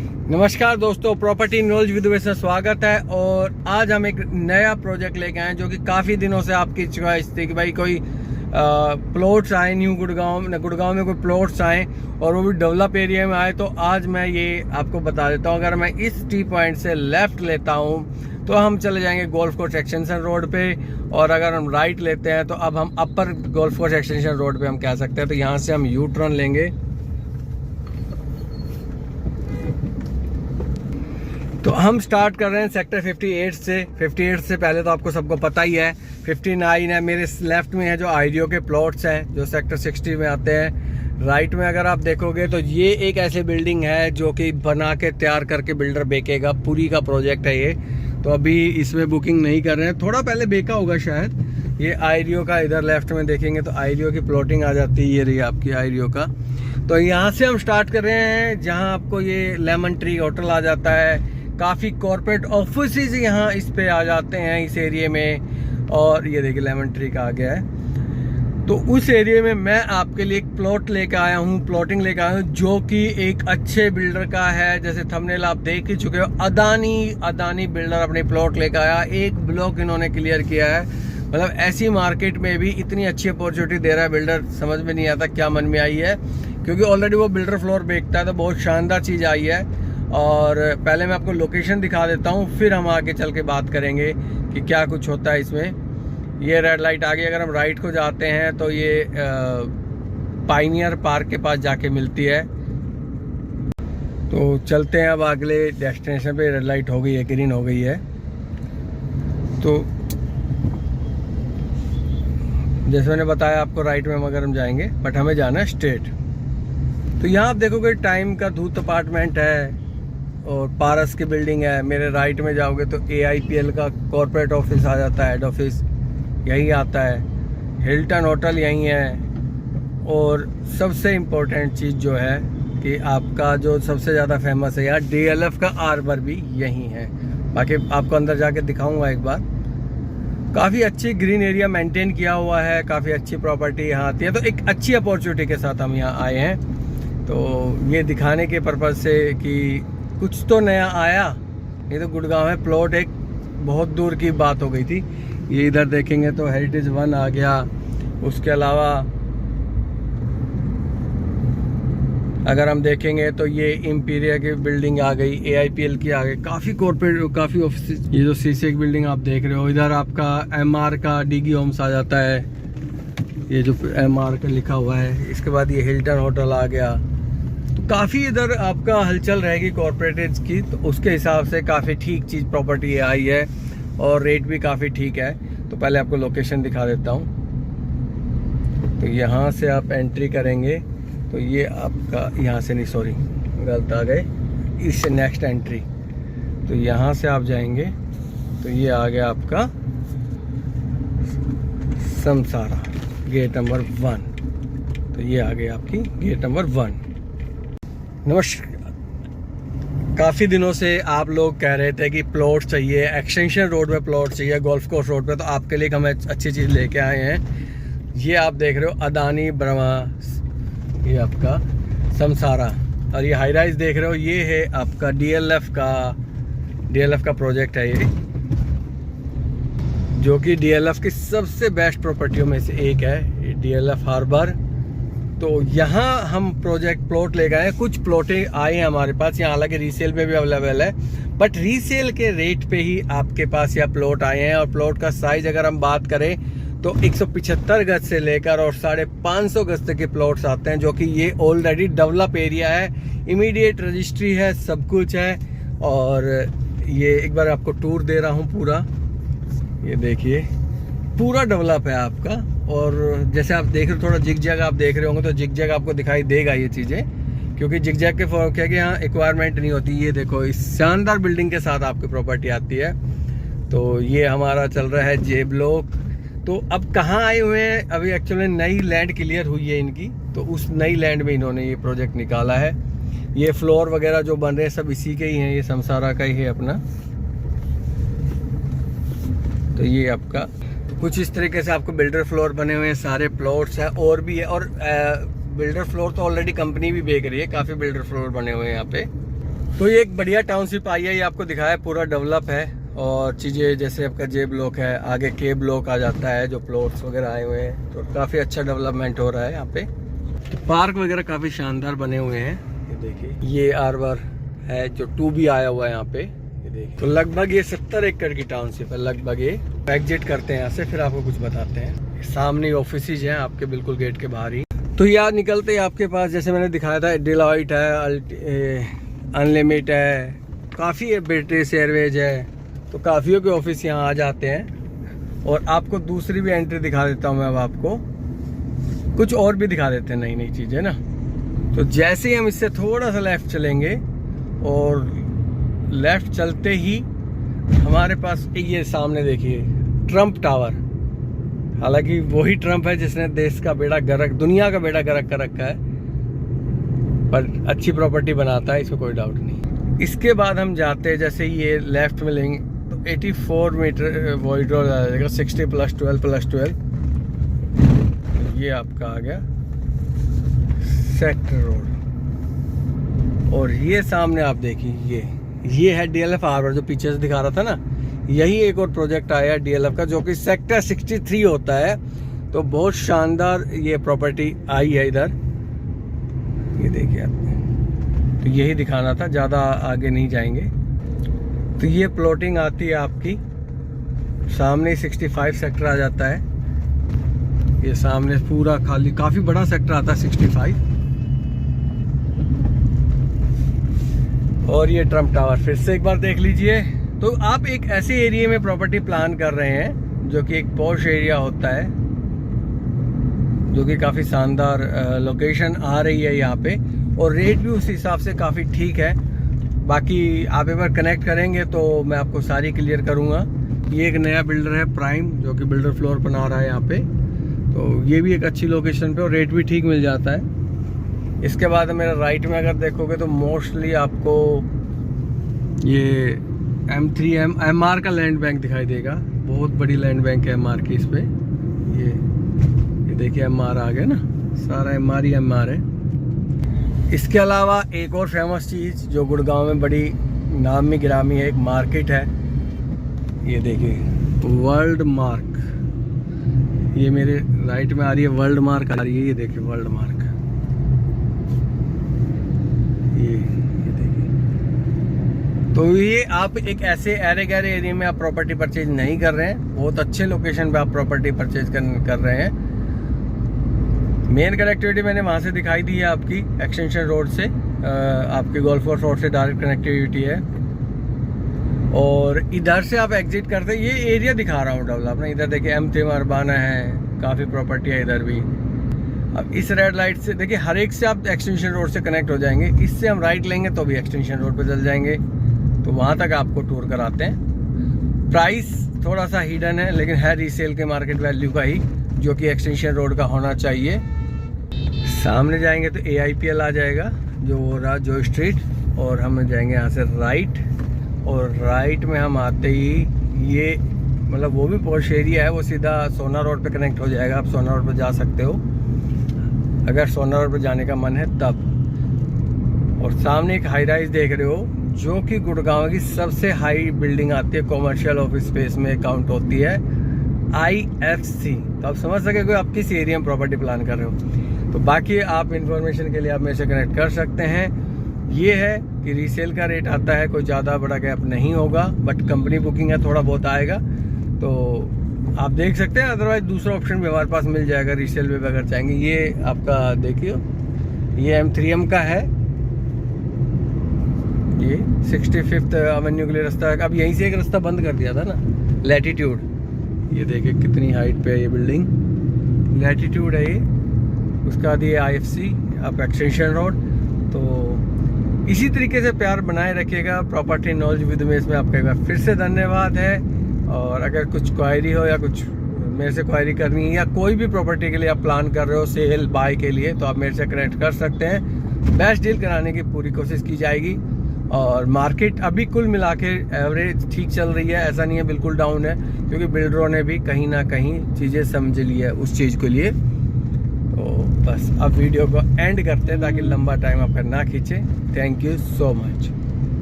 नमस्कार दोस्तों, property knowledge with में स्वागत है। और आज हम एक नया प्रोजेक्ट लेके आए जो कि काफ़ी दिनों से आपकी चॉइस थी कि भाई कोई प्लॉट्स आए न्यू गुड़गांव में कोई प्लॉट्स आए और वो भी डेवलप एरिया में आए। तो आज मैं ये आपको बता देता हूँ, अगर मैं इस टी पॉइंट से लेफ़्ट लेता हूँ तो हम चले जाएंगे गोल्फ कोर्स एक्सटेंशन रोड पे, और अगर हम राइट लेते हैं तो अब हम अपर गोल्फ कोर्स एक्सटेंशन रोड पे हम कह सकते हैं। तो यहाँ से हम यू टर्न लेंगे। तो हम स्टार्ट कर रहे हैं सेक्टर 58 से। 58 से पहले तो आपको सबको पता ही है 59 है। मेरे लेफ्ट में है जो आइडियो के प्लॉट्स हैं जो सेक्टर 60 में आते हैं। राइट में अगर आप देखोगे तो ये एक ऐसी बिल्डिंग है जो कि बना के तैयार करके बिल्डर बेचेगा, पूरी का प्रोजेक्ट है ये। तो अभी इसमें बुकिंग नहीं कर रहे हैं, थोड़ा पहले बेचा होगा शायद। ये आइडियो का इधर लेफ्ट में देखेंगे तो आइडियो की प्लॉटिंग आ जाती है, ये रही आपकी आइडियो का। तो यहाँ से हम स्टार्ट कर रहे हैं जहाँ आपको ये लेमन ट्री होटल आ जाता है। काफ़ी कॉर्पोरेट ऑफिसेज यहाँ इस पे आ जाते हैं इस एरिया में। और ये देखिए लेमन ट्री का आ गया है। तो उस एरिया में मैं आपके लिए एक प्लॉट लेकर आया हूँ, प्लॉटिंग लेकर आया हूँ जो कि एक अच्छे बिल्डर का है। जैसे थंबनेल आप देख ही चुके हो, अदानी बिल्डर अपनी प्लॉट लेकर आया। एक ब्लॉक इन्होंने क्लियर किया है। मतलब ऐसी मार्केट में भी इतनी अच्छी अपॉर्चुनिटी दे रहा है बिल्डर, समझ में नहीं आता क्या मन में आई है। क्योंकि ऑलरेडी वो बिल्डर फ्लोर बेचता है, तो बहुत शानदार चीज़ आई है। और पहले मैं आपको लोकेशन दिखा देता हूँ, फिर हम आगे चल के बात करेंगे कि क्या कुछ होता है इसमें। ये रेड लाइट आ गई। अगर हम राइट को जाते हैं तो ये पाइनियर पार्क के पास जाके मिलती है। तो चलते हैं अब अगले डेस्टिनेशन पे। रेड लाइट हो गई है, ग्रीन हो गई है। तो जैसे मैंने बताया आपको, राइट में अगर हम जाएंगे, बट हमें जाना है स्ट्रेट। तो यहाँ आप देखोगे टाइम का धूत अपार्टमेंट है और पारस की बिल्डिंग है। मेरे राइट में जाओगे तो AIPL का कॉर्पोरेट ऑफिस आ जाता है, हेड ऑफिस यही आता है। हिल्टन होटल यहीं है। और सबसे इम्पोर्टेंट चीज़ जो है कि आपका जो सबसे ज़्यादा फेमस है यहाँ, DLF का आर्बर भी यहीं है। बाकी आपको अंदर जाके दिखाऊंगा एक बार। काफ़ी अच्छी ग्रीन एरिया मेंटेन किया हुआ है, काफ़ी अच्छी प्रॉपर्टी यहाँ आती है। तो एक अच्छी अपॉर्चुनिटी के साथ हम यहाँ आए हैं। तो ये दिखाने के पर्पज़ से कि कुछ तो नया आया। ये तो गुड़गांव में प्लॉट एक बहुत दूर की बात हो गई थी। ये इधर देखेंगे तो हेरिटेज 1 आ गया। उसके अलावा अगर हम देखेंगे तो ये इम्पीरिया की बिल्डिंग आ गई, AIPL की आ गई। काफ़ी कॉर्पोरेट, काफ़ी ऑफिस। ये जो CC की बिल्डिंग आप देख रहे हो, इधर आपका MR का DG होम्स आ जाता है। ये जो MR का लिखा हुआ है। इसके बाद ये हिल्टन होटल आ गया। तो काफ़ी इधर आपका हलचल रहेगी कॉर्पोरेट्स की। तो उसके हिसाब से काफ़ी ठीक चीज़ प्रॉपर्टी आई है और रेट भी काफ़ी ठीक है। तो पहले आपको लोकेशन दिखा देता हूँ। तो यहाँ से आप एंट्री करेंगे तो ये आपका, यहाँ से नहीं, सॉरी गलत आ गए, इससे नेक्स्ट एंट्री। तो यहाँ से आप जाएंगे तो ये आ गया आपका समसारा, गेट नंबर 1। तो ये आ गई आपकी गेट नंबर 1। नमस्कार। काफ़ी दिनों से आप लोग कह रहे थे कि प्लॉट चाहिए, एक्सटेंशन रोड में प्लॉट चाहिए, गोल्फ कोर्स रोड पे। तो आपके लिए हम अच्छी चीज़ लेके आए हैं। ये आप देख रहे हो अदानी ब्रह्मा, ये आपका समसारा। और ये हाई राइज देख रहे हो, ये है आपका DLF का प्रोजेक्ट है ये, जो कि DLF की सबसे बेस्ट प्रॉपर्टियों में से एक है, ये DLF हार्बर। तो यहाँ हम प्रोजेक्ट प्लॉट ले गए हैं। कुछ प्लॉटें आए हैं हमारे पास यहाँ, हालांकि रीसेल पे भी अवेलेबल है, बट रीसेल के रेट पे ही आपके पास यह प्लॉट आए हैं। और प्लॉट का साइज अगर हम बात करें तो 175 गज से लेकर और 550 गज तक के प्लॉट्स आते हैं, जो कि ये ऑलरेडी डेवलप एरिया है, इमीडिएट रजिस्ट्री है, सब कुछ है। और ये एक बार आपको टूर दे रहा हूँ पूरा। ये देखिए पूरा डेवलप है आपका। और जैसे आप देख रहे हो, थोड़ा जिग जैग आप देख रहे होंगे तो जिग जैग आपको दिखाई देगा ये चीज़ें, क्योंकि जिग जैग के क्या कि यहाँ एक्वायरमेंट नहीं होती। ये देखो इस शानदार बिल्डिंग के साथ आपकी प्रॉपर्टी आती है। तो ये हमारा चल रहा है J ब्लॉक। तो अब कहाँ आए हुए हैं, अभी एक्चुअली नई लैंड क्लियर हुई है इनकी, तो उस नई लैंड में इन्होंने ये प्रोजेक्ट निकाला है। ये फ्लोर वगैरह जो बन रहे हैं सब इसी के ही हैं, ये समसारा का ही है अपना। तो ये आपका कुछ इस तरीके से आपको बिल्डर फ्लोर बने हुए हैं, सारे प्लॉट्स हैं और भी है। और बिल्डर फ्लोर तो ऑलरेडी कंपनी भी बेच रही है, काफ़ी बिल्डर फ्लोर बने हुए हैं यहाँ पे। तो ये एक बढ़िया टाउनशिप आई है, ये आपको दिखाया, पूरा डेवलप है और चीज़ें जैसे आपका जे ब्लॉक है, आगे के ब्लॉक आ जाता है, जो प्लॉट्स वगैरह आए हुए हैं, तो काफ़ी अच्छा डेवलपमेंट हो रहा है यहाँ पे। तो पार्क वगैरह काफ़ी शानदार बने हुए हैं। ये देखिए, ये आर्बर है जो 2 भी आया हुआ है यहाँ पे, ये देखिए। तो लगभग ये 70 एकड़ की टाउनशिप है लगभग। ये एग्जिट करते हैं यहाँ से, फिर आपको कुछ बताते हैं। सामने ऑफिस हैं आपके बिल्कुल गेट के बाहर ही। तो यहाँ निकलते आपके पास जैसे मैंने दिखाया था, डिलॉयट है, अनलिमिट है, काफ़ी है, ब्रिटिश एयरवेज है, तो काफ़ियों के ऑफिस यहाँ आ जाते हैं। और आपको दूसरी भी एंट्री दिखा देता हूँ मैं, अब आपको कुछ और भी दिखा देते हैं नई नई चीज़ें ना। तो जैसे ही हम इससे थोड़ा सा लेफ़्ट चलेंगे और लेफ़्ट चलते ही हमारे पास ये सामने देखिए ट्रम्प टावर। हालांकि वही ट्रम्प है जिसने देश का बेड़ा गर्क, दुनिया का बेड़ा गर्क कर रखा है, पर अच्छी प्रॉपर्टी बनाता है, इसमें कोई डाउट नहीं। इसके बाद हम जाते हैं, जैसे ये लेफ्ट में लेंगे तो 84 मीटर वॉइड रोड आ जाएगा, 60 + 12 ये आपका आ गया सेक्टर रोड। और ये सामने आप देखिए, ये है DLF हार्बर, जो पीछे से दिखा रहा था ना, यही एक और प्रोजेक्ट आया है DLF का, जो कि सेक्टर 63 होता है। तो बहुत शानदार ये प्रॉपर्टी आई है इधर, ये देखिए आप। तो यही दिखाना था, ज़्यादा आगे नहीं जाएंगे। तो ये प्लॉटिंग आती है आपकी सामने, 65 सेक्टर आ जाता है। ये सामने पूरा खाली, काफ़ी बड़ा सेक्टर आता है 65। और ये ट्रम्प टावर फिर से एक बार देख लीजिए। तो आप एक ऐसे एरिया में प्रॉपर्टी प्लान कर रहे हैं जो कि एक पॉश एरिया होता है, जो कि काफ़ी शानदार लोकेशन आ रही है यहाँ पे, और रेट भी उस हिसाब से काफ़ी ठीक है। बाकी आप एक बार कनेक्ट करेंगे तो मैं आपको सारी क्लियर करूँगा। ये एक नया बिल्डर है प्राइम, जो कि बिल्डर फ्लोर बना रहा है यहाँ पे, तो ये भी एक अच्छी लोकेशन पे और रेट भी ठीक मिल जाता है। इसके बाद मेरा राइट में अगर देखोगे तो मोस्टली आपको ये MR का लैंड बैंक दिखाई देगा। बहुत बड़ी लैंड बैंक है MR की। इस पे ये देखिए MR आ गया ना, सारा MR ही MR है। इसके अलावा एक और फेमस चीज़ जो गुड़गांव में बड़ी नामी गिरामी है, एक मार्केट है, ये देखिए वर्ल्ड मार्क। ये मेरे राइट में आ रही है वर्ल्ड मार्क आ रही है, ये देखिए वर्ल्ड मार्क। ये देखिए। तो ये आप एक ऐसे एरे गैरे एरिया में आप प्रॉपर्टी परचेज नहीं कर रहे हैं, बहुत अच्छे लोकेशन पे आप प्रॉपर्टी परचेज कर रहे हैं। मेन कनेक्टिविटी मैंने वहाँ से दिखाई दी है आपकी एक्सटेंशन रोड से, आपके गोल्फ कोर्स रोड से डायरेक्ट कनेक्टिविटी है। और इधर से आप एग्जिट करते, ये एरिया दिखा रहा हूँ डेवलप, इधर देखिए M3 अरबाना है, काफ़ी प्रॉपर्टी है इधर भी। अब इस रेड लाइट से देखिए हर एक से आप एक्सटेंशन रोड से कनेक्ट हो जाएंगे। इससे हम राइट लेंगे तो भी एक्सटेंशन रोड पर चल जाएंगे, तो वहाँ तक आपको टूर कराते हैं। प्राइस थोड़ा सा हिडन है, लेकिन है रीसेल के मार्केट वैल्यू का ही, जो कि एक्सटेंशन रोड का होना चाहिए। सामने जाएंगे तो AIPL आ जाएगा, जो स्ट्रीट, और हम जाएंगे यहाँ से राइट। और राइट में हम आते ही ये मतलब वो भी पॉश एरिया है, वो सीधा सोना रोड पे कनेक्ट हो जाएगा। आप सोना रोड पे जा सकते हो अगर सोना रोड पे जाने का मन है तब। और सामने एक हाई राइज देख रहे हो, जो कि गुड़गांव की सबसे हाई बिल्डिंग आती है, कॉमर्शियल ऑफिस स्पेस में काउंट होती है, IFC। तो आप समझ सके कि आप किस एरिया में प्रॉपर्टी प्लान कर रहे हो। तो बाकी आप इंफॉर्मेशन के लिए आप मेरे से कनेक्ट कर सकते हैं। ये है कि रीसेल का रेट आता है, कोई ज़्यादा बड़ा गैप नहीं होगा, बट कंपनी बुकिंग है, थोड़ा बहुत आएगा, तो आप देख सकते हैं। अदरवाइज दूसरा ऑप्शन भी हमारे पास मिल जाएगा रीसेल में अगर चाहेंगे। ये आपका देखिए, ये M3M का है, ये 65th एवेन्यू के लिए रास्ता है। अब यहीं से एक रास्ता बंद कर दिया था ना, लैटिट्यूड। ये देखिए कितनी हाइट पे है ये बिल्डिंग, लैटिट्यूड है ये। उसका बाद ये IFC, आप एक्सटेंशन रोड। तो इसी तरीके से प्यार बनाए रखिएगा प्रॉपर्टी नॉलेज विद में। इसमें आपका एक बार फिर से धन्यवाद है। और अगर कुछ क्वायरी हो या कुछ मेरे से क्वायरी करनी है, या कोई भी प्रॉपर्टी के लिए आप प्लान कर रहे हो सेल बाय के लिए, तो आप मेरे से कनेक्ट कर सकते हैं। बेस्ट डील कराने की पूरी कोशिश की जाएगी। और मार्केट अभी कुल मिला के एवरेज ठीक चल रही है, ऐसा नहीं है बिल्कुल डाउन है, क्योंकि बिल्डरों ने भी कहीं ना कहीं चीज़ें समझ ली है उस चीज़ के लिए। तो बस अब वीडियो को एंड करते हैं ताकि लंबा टाइम आपका ना खींचे। Thank you so much.